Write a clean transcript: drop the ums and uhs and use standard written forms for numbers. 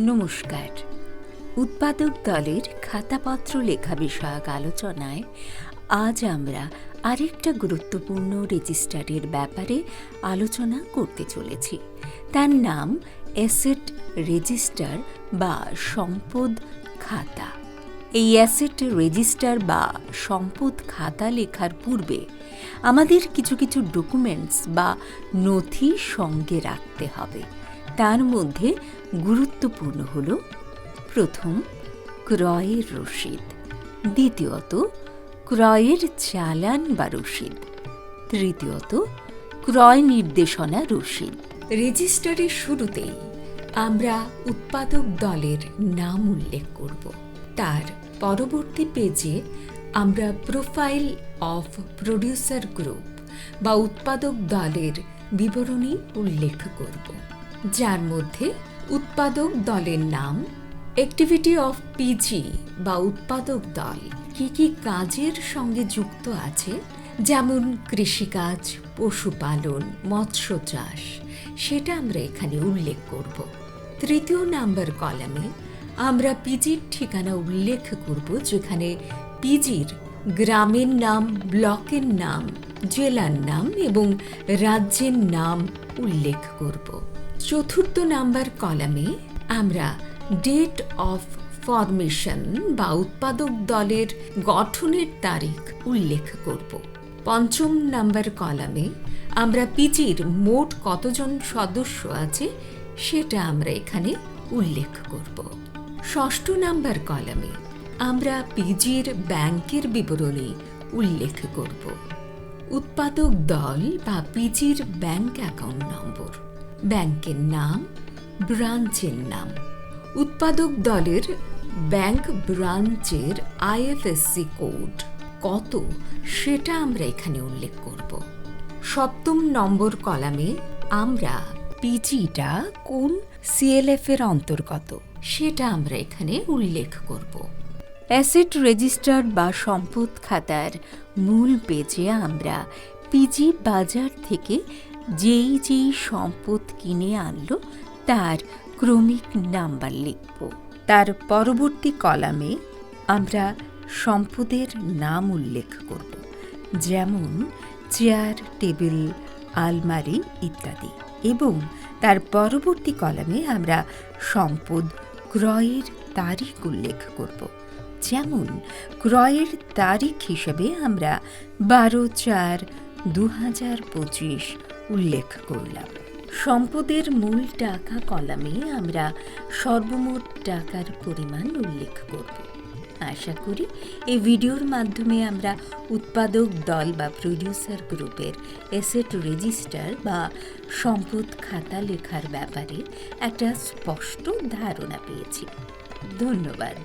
নমস্কার। উৎপাদক দলের খাতাপত্র লেখা বিষয়ক আলোচনায় আজ আমরা আরেকটা গুরুত্বপূর্ণ রেজিস্টারের ব্যাপারে আলোচনা করতে চলেছি। তার নাম অ্যাসেট রেজিস্টার বা সম্পদ খাতা। এই অ্যাসেট রেজিস্টার বা সম্পদ খাতা লেখার পূর্বে আমাদের কিছু কিছু ডকুমেন্টস বা নথি সঙ্গে রাখতে হবে। তার মধ্যে গুরুত্বপূর্ণ হল প্রথম ক্রয়ের রসিদ, দ্বিতীয়ত ক্রয়ের চালান বা রসিদ, তৃতীয়ত ক্রয় নির্দেশনা রসিদ। রেজিস্টারের শুরুতেই আমরা উৎপাদক দলের নাম উল্লেখ করব। তার পরবর্তী পেজে আমরা প্রোফাইল অফ প্রডিউসার গ্রুপ বা উৎপাদক দলের বিবরণী উল্লেখ করব, যার মধ্যে উৎপাদক দলের নাম, অ্যাক্টিভিটি অফ পিজি বা উৎপাদক দল কি কি কাজের সঙ্গে যুক্ত আছে, যেমন কৃষিকাজ, পশুপালন, মৎস্য চাষ, সেটা আমরা এখানে উল্লেখ করব। তৃতীয় নাম্বার কলামে আমরা পিজির ঠিকানা উল্লেখ করব, যেখানে পিজির গ্রামের নাম, ব্লকের নাম, জেলার নাম এবং রাজ্যের নাম উল্লেখ করব। চতুর্থ নাম্বার কলামে আমরা ডেট অফ ফরমেশন বা উৎপাদক দলের গঠনের তারিখ উল্লেখ করব। পঞ্চম নাম্বার কলামে আমরা পিজির মোট কতজন সদস্য আছে সেটা আমরা এখানে উল্লেখ করব। ষষ্ঠ নাম্বার কলামে আমরা পিজির ব্যাংকের বিবরণী উল্লেখ করব। উৎপাদক দল বা পিজির ব্যাংক অ্যাকাউন্ট নম্বর, ব্যাংকের নাম, ব্রাঞ্চের নাম, উৎপাদক দলের ব্যাংক ব্রাঞ্চের আইএফএসসি কোড কত সেটা আমরা এখানে উল্লেখ করব। সপ্তম নম্বর কলামে আমরা পিজিটা কোন সিএলএফ এর অন্তর্গত সেটা আমরা এখানে উল্লেখ করব। অ্যাসেট রেজিস্টার বা সম্পদ খাতার মূল পেজে আমরা পিজি বাজার থেকে যেই সম্পদ কিনে আনলো তার ক্রমিক নাম্বার লিখব। তার পরবর্তী কলামে আমরা সম্পদের নাম উল্লেখ করব, যেমন চেয়ার, টেবিল, আলমারি ইত্যাদি, এবং তার পরবর্তী কলামে আমরা সম্পদ ক্রয়ের তারিখ উল্লেখ করব, যেমন ক্রয়ের তারিখ হিসেবে আমরা 12/4/2025 উল্লেখ করলাম। সম্পদের মূল টাকা কলামে আমরা সর্বমোট টাকার পরিমাণ উল্লেখ করব। আশা করি এই ভিডিওর মাধ্যমে আমরা উৎপাদক দল বা প্রডিউসার গ্রুপের অ্যাসেট রেজিস্টার বা সম্পদ খাতা লেখার ব্যাপারে একটা স্পষ্ট ধারণা পেয়েছি। ধন্যবাদ।